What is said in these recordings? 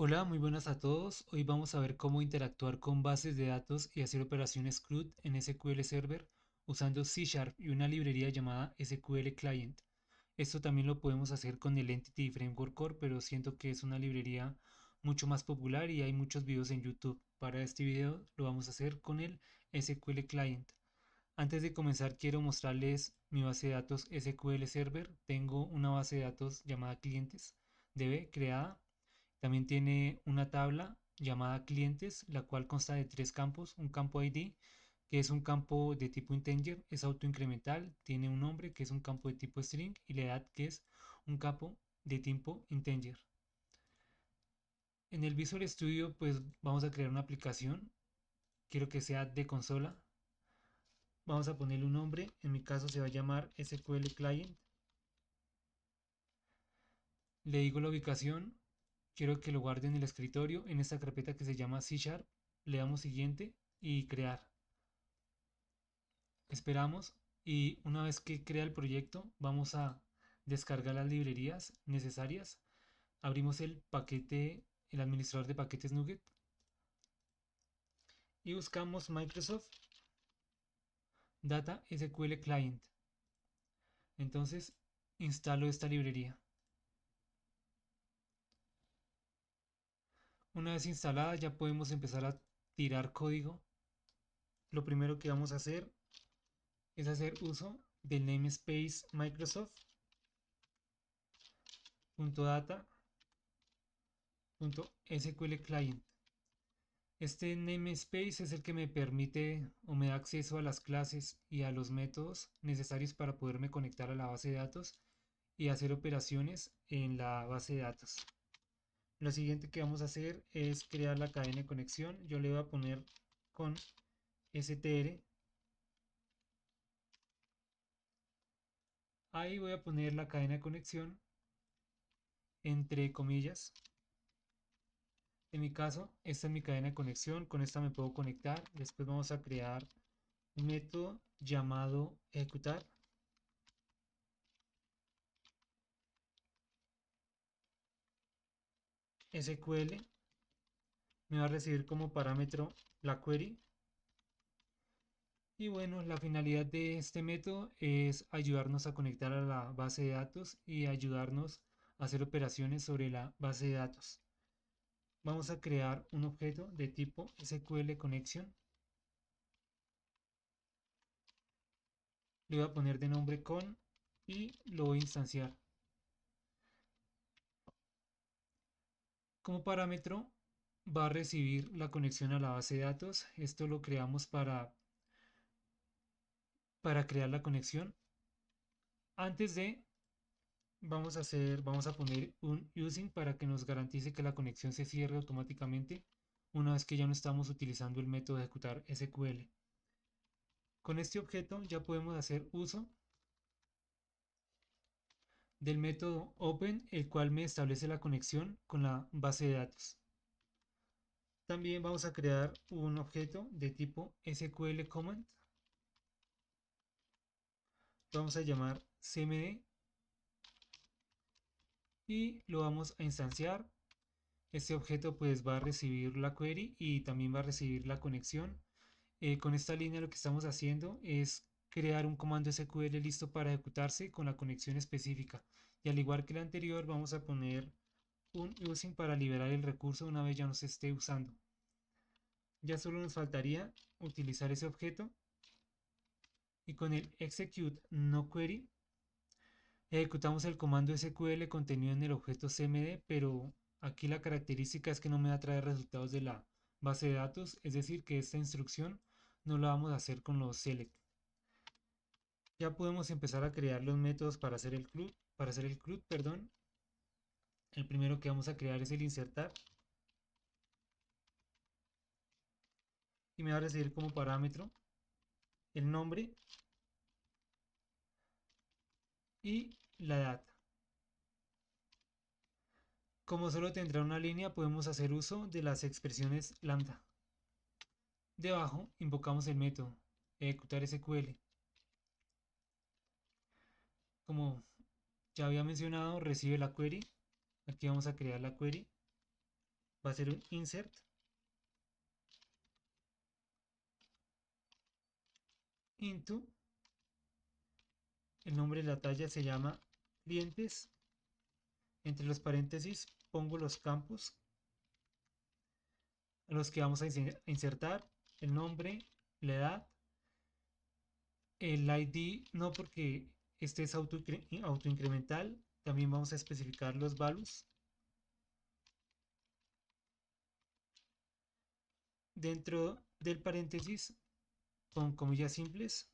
Hola, muy buenas a todos. Hoy vamos a ver cómo interactuar con bases de datos y hacer operaciones CRUD en SQL Server usando C Sharp y una librería llamada SQL Client. Esto también lo podemos hacer con el Entity Framework Core, pero siento que es una librería mucho más popular y hay muchos videos en YouTube. Para este video lo vamos a hacer con el SQL Client. Antes de comenzar quiero mostrarles mi base de datos SQL Server. Tengo una base de datos llamada clientes DB creada. También tiene una tabla llamada clientes, la cual consta de tres campos. Un campo ID, que es un campo de tipo integer, es autoincremental, tiene un nombre, que es un campo de tipo string, y la edad, que es un campo de tipo integer. En el Visual Studio, pues vamos a crear una aplicación. Quiero que sea de consola. Vamos a ponerle un nombre. En mi caso se va a llamar SQL Client. Le digo la ubicación. Quiero que lo guarde en el escritorio, en esta carpeta que se llama C Sharp. Le damos siguiente y crear. Esperamos y una vez que crea el proyecto vamos a descargar las librerías necesarias. Abrimos el paquete, el administrador de paquetes NuGet y buscamos Microsoft Data SQL Client. Entonces instalo esta librería. Una vez instalada ya podemos empezar a tirar código. Lo primero que vamos a hacer es hacer uso del namespace Microsoft.data.sql Client. Este namespace es el que me permite o me da acceso a las clases y a los métodos necesarios para poderme conectar a la base de datos y hacer operaciones en la base de datos. Lo siguiente que vamos a hacer es crear la cadena de conexión. Yo le voy a poner con str. Ahí voy a poner la cadena de conexión entre comillas. En mi caso, esta es mi cadena de conexión. Con esta me puedo conectar. Después vamos a crear un método llamado ejecutar. SQL me va a recibir como parámetro la query. Y bueno, la finalidad de este método es ayudarnos a conectar a la base de datos y ayudarnos a hacer operaciones sobre la base de datos. Vamos a crear un objeto de tipo SQL Connection. Le voy a poner de nombre con y lo voy a instanciar. Como parámetro va a recibir la conexión a la base de datos. Esto lo creamos para crear la conexión. Antes de vamos a poner un using para que nos garantice que la conexión se cierre automáticamente una vez que ya no estamos utilizando el método de ejecutar SQL. Con este objeto ya podemos hacer uso del método open, el cual me establece la conexión con la base de datos. También vamos a crear un objeto de tipo SQL command. Vamos a llamar cmd y lo vamos a instanciar. Este objeto pues va a recibir la query y también va a recibir la conexión. Con esta línea lo que estamos haciendo es crear un comando SQL listo para ejecutarse con la conexión específica. Y al igual que el anterior vamos a poner un using para liberar el recurso una vez ya no se esté usando. Ya solo nos faltaría utilizar ese objeto y con el execute no query ejecutamos el comando SQL contenido en el objeto cmd, pero aquí la característica es que no me va a traer resultados de la base de datos, es decir que esta instrucción no la vamos a hacer con los select. Ya podemos empezar a crear los métodos para hacer el CRUD, perdón. El primero que vamos a crear es el insertar y me va a recibir como parámetro el nombre y la edad. Como solo tendrá una línea, podemos hacer uso de las expresiones lambda. Debajo invocamos el método ejecutar SQL. Como ya había mencionado, recibe la query. Aquí vamos a crear la query. va a ser un insert into, el nombre de la talla se llama clientes, entre los paréntesis pongo los campos a los que vamos a insertar, el nombre, la edad, el ID no, porque este es autoincremental, también vamos a especificar los values dentro del paréntesis con comillas simples.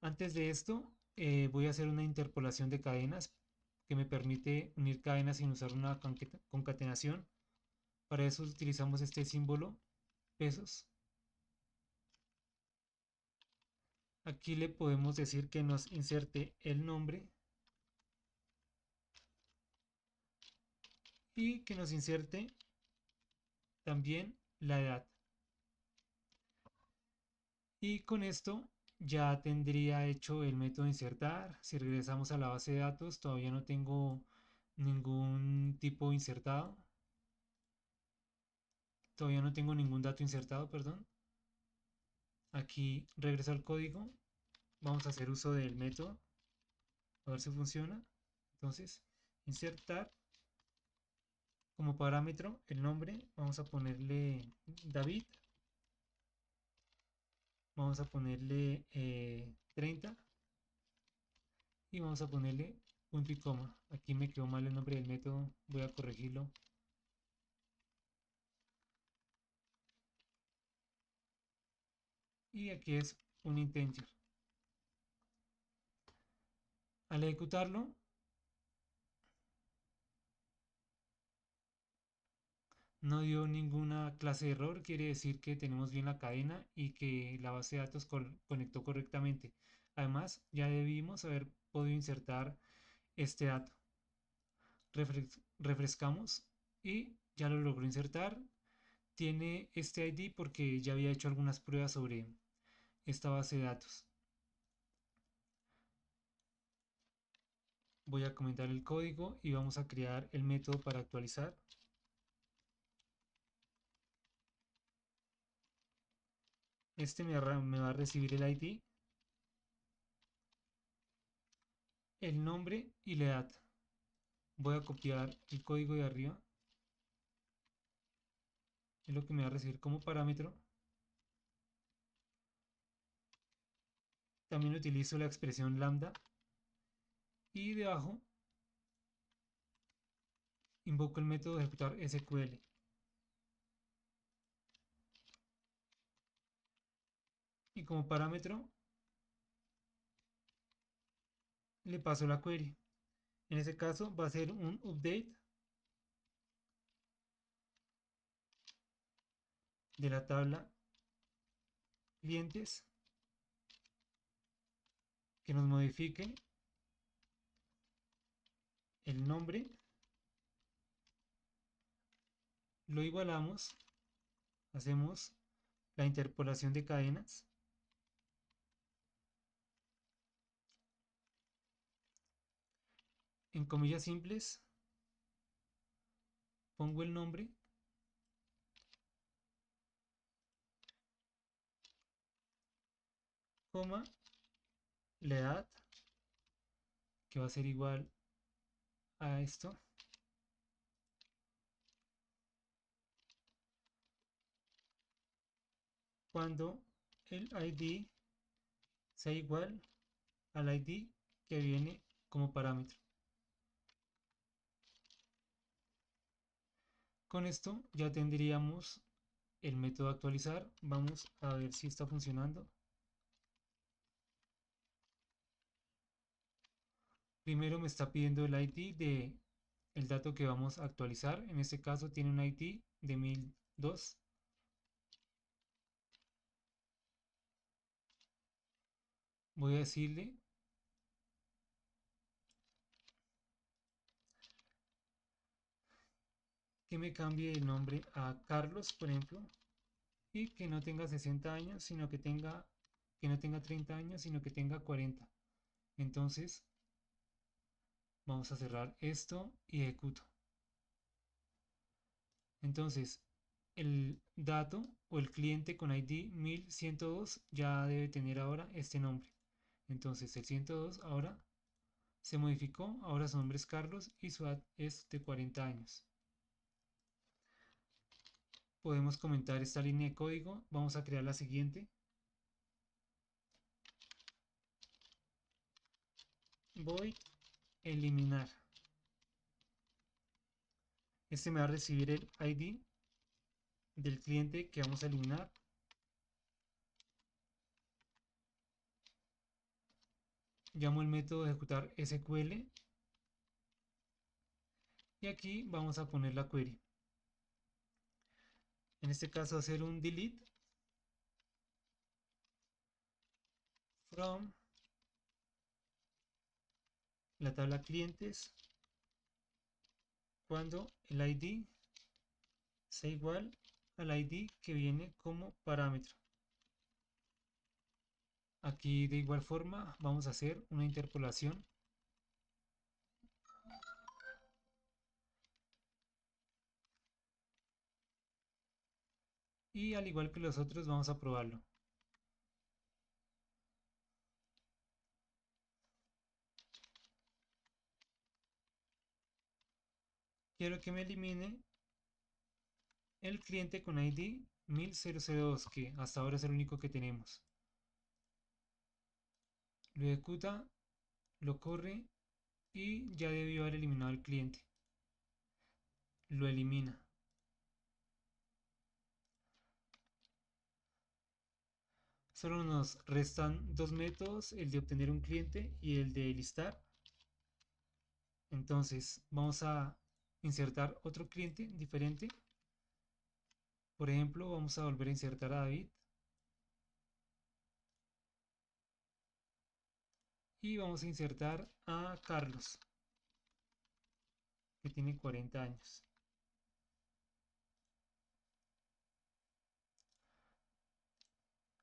Antes de esto, voy a hacer una interpolación de cadenas que me permite unir cadenas sin usar una concatenación. Para eso utilizamos este símbolo pesos. Aquí le podemos decir que nos inserte el nombre y que nos inserte también la edad. Y con esto ya tendría hecho el método insertar. Si regresamos a la base de datos, todavía no tengo ningún tipo insertado. Todavía no tengo ningún dato insertado, perdón. Aquí regreso al código. Vamos a hacer uso del método. A ver si funciona. Entonces, insertar como parámetro el nombre. Vamos a ponerle David. Vamos a ponerle 30. Y vamos a ponerle punto y coma. Aquí me quedó mal el nombre del método. Voy a corregirlo. Y aquí es un integer. Al ejecutarlo, no dio ninguna clase de error, quiere decir que tenemos bien la cadena y que la base de datos conectó correctamente. Además, ya debimos haber podido insertar este dato. Refrescamos y ya lo logró insertar. Tiene este ID porque ya había hecho algunas pruebas sobre esta base de datos. Voy a comentar el código y vamos a crear el método para actualizar. Este me va a recibir el ID, el nombre y la edad. Voy a copiar el código de arriba. Es lo que me va a recibir como parámetro. También utilizo la expresión lambda. Y debajo invoco el método de ejecutar SQL. Y como parámetro le paso la query. En este caso va a ser un update de la tabla clientes que nos modifique el nombre, lo igualamos, hacemos la interpolación de cadenas en comillas simples, pongo el nombre, coma, la edad, que va a ser igual a esto, cuando el ID sea igual al ID que viene como parámetro. Con esto ya tendríamos el método actualizar. Vamos a ver si está funcionando. Primero me está pidiendo el ID de el dato que vamos a actualizar. En este caso tiene un ID de 1002. Voy a decirle que me cambie el nombre a Carlos, por ejemplo, y que no tenga 60 años, sino que no tenga 30 años, sino que tenga 40. Entonces, vamos a cerrar esto y ejecuto. Entonces, el dato o el cliente con ID 1102 ya debe tener ahora este nombre. Entonces, el 102 ahora se modificó, ahora su nombre es Carlos y su edad es de 40 años. Podemos comentar esta línea de código. Vamos a crear la siguiente. Voy a eliminar. Este me va a recibir el ID del cliente que vamos a eliminar. Llamo el método de ejecutar SQL y aquí vamos a poner la query. En este caso hacer un delete from la tabla clientes cuando el ID sea igual al ID que viene como parámetro. Aquí de igual forma vamos a hacer una interpolación y al igual que los otros vamos a probarlo. Quiero que me elimine el cliente con ID 1002 que hasta ahora es el único que tenemos. Lo ejecuta, lo corre y ya debió haber eliminado el cliente. Lo elimina. Solo nos restan dos métodos, el de obtener un cliente y el de listar. Entonces vamos a insertar otro cliente diferente. Por ejemplo, vamos a volver a insertar a David. Y vamos a insertar a Carlos, que tiene 40 años.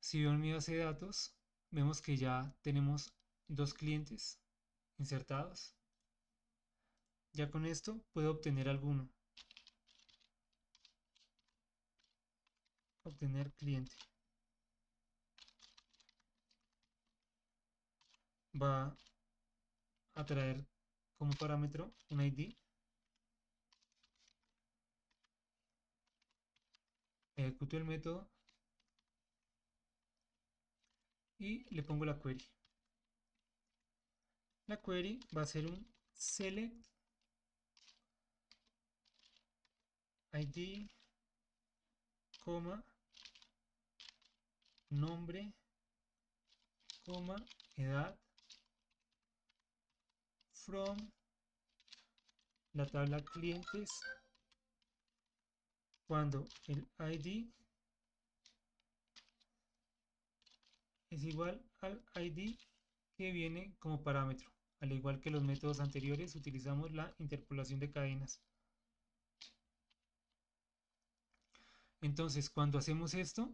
Si veo en mi base de datos, vemos que ya tenemos dos clientes insertados. Ya con esto puedo obtener alguno. Obtener cliente. Va a traer como parámetro un ID. Ejecuto el método y le pongo la query. La query va a ser un select ID, nombre, edad from la tabla clientes cuando el ID es igual al ID que viene como parámetro. Al igual que los métodos anteriores, utilizamos la interpolación de cadenas. Entonces, cuando hacemos esto,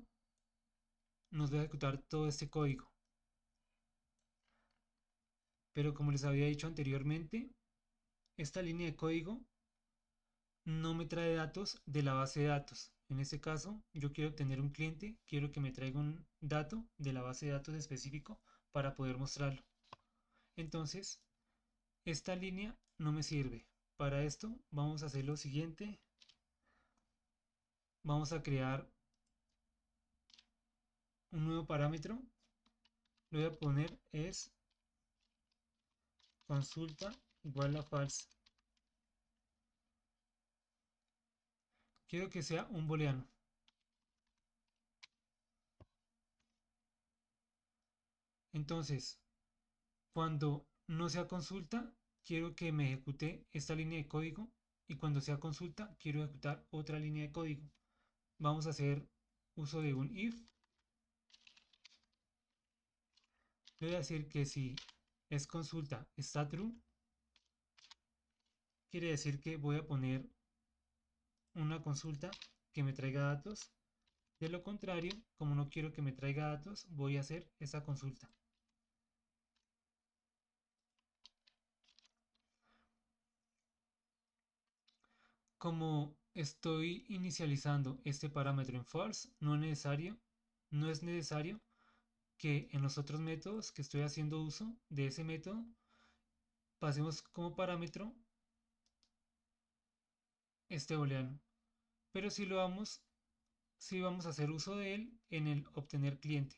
nos va a ejecutar todo este código. Pero como les había dicho anteriormente, esta línea de código no me trae datos de la base de datos. En este caso, yo quiero obtener un cliente, quiero que me traiga un dato de la base de datos específico para poder mostrarlo. Entonces, esta línea no me sirve. Para esto vamos a hacer lo siguiente. Vamos a crear un nuevo parámetro. Lo voy a poner es consulta igual a false. Quiero que sea un booleano. Entonces, cuando no sea consulta, quiero que me ejecute esta línea de código y cuando sea consulta, quiero ejecutar otra línea de código. Vamos a hacer uso de un if. Le voy a decir que si es consulta está true, quiere decir que voy a poner una consulta que me traiga datos. De lo contrario, como no quiero que me traiga datos, voy a hacer esa consulta. Como Estoy inicializando este parámetro en false, no es necesario que en los otros métodos que estoy haciendo uso de ese método pasemos como parámetro este booleano, pero si vamos a hacer uso de él en el obtener cliente.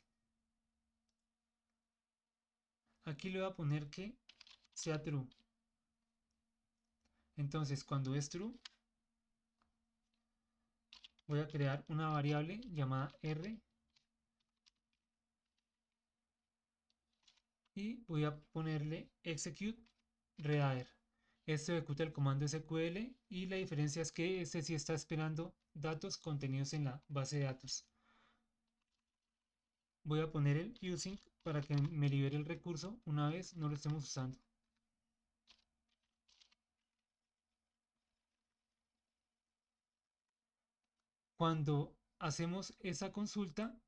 Aquí le voy a poner que sea true. Entonces, cuando es true, voy a crear una variable llamada r y voy a ponerle execute reader. Esto ejecuta el comando SQL y la diferencia es que este sí está esperando datos contenidos en la base de datos. Voy a poner el using para que me libere el recurso una vez no lo estemos usando. Cuando hacemos esa consulta,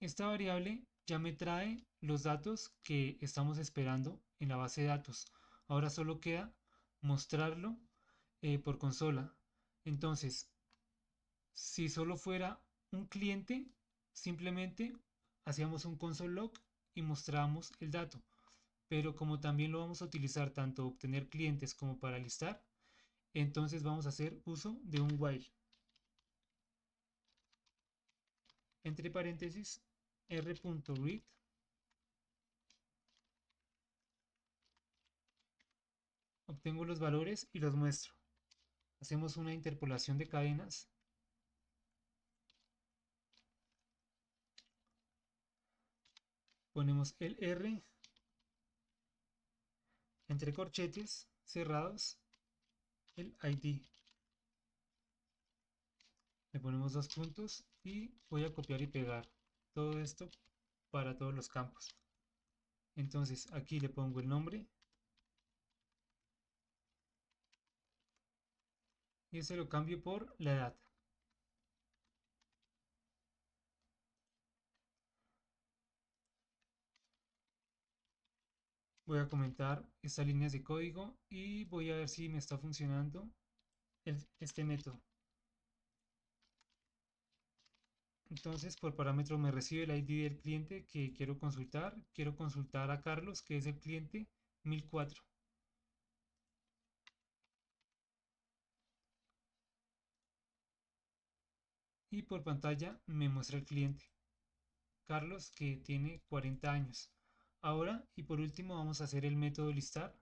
esta variable ya me trae los datos que estamos esperando en la base de datos. Ahora solo queda mostrarlo por consola. Entonces, si solo fuera un cliente, simplemente hacíamos un console log y mostrábamos el dato. Pero como también lo vamos a utilizar tanto obtener clientes como para listar, entonces vamos a hacer uso de un while. Entre paréntesis, r.read. Obtengo los valores y los muestro. Hacemos una interpolación de cadenas. Ponemos el R entre corchetes cerrados, el ID. Le ponemos dos puntos y voy a copiar y pegar todo esto para todos los campos. Entonces aquí le pongo el nombre y este lo cambio por la edad. Voy a comentar estas líneas de código y voy a ver si me está funcionando este método. Entonces por parámetro me recibe el ID del cliente que quiero consultar. Quiero consultar a Carlos, que es el cliente 1004. Y por pantalla me muestra el cliente Carlos, que tiene 40 años. Ahora y por último vamos a hacer el método listar.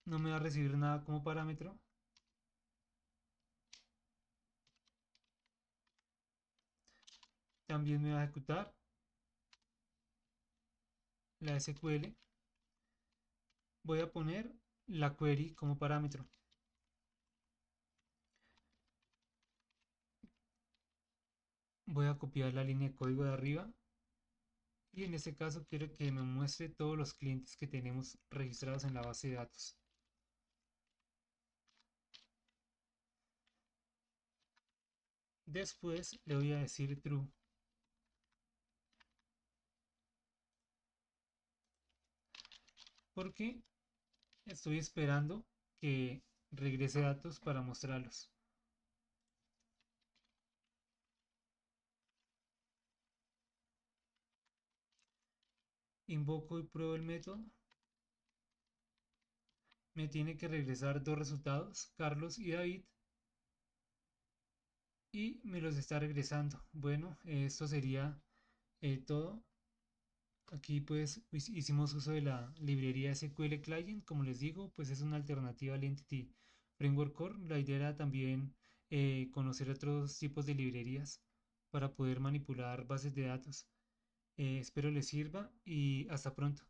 No me va a recibir nada como parámetro. También me va a ejecutar la SQL. Voy a poner la query como parámetro. Voy a copiar la línea de código de arriba y en este caso quiero que me muestre todos los clientes que tenemos registrados en la base de datos. Después le voy a decir true, porque estoy esperando que regrese datos para mostrarlos. Invoco y pruebo el método. Me tiene que regresar dos resultados, Carlos y David, y me los está regresando. Bueno, esto sería todo. Aquí pues hicimos uso de la librería SQL Client, como les digo, pues es una alternativa al Entity Framework Core. La idea era también conocer otros tipos de librerías para poder manipular bases de datos. Espero les sirva y hasta pronto.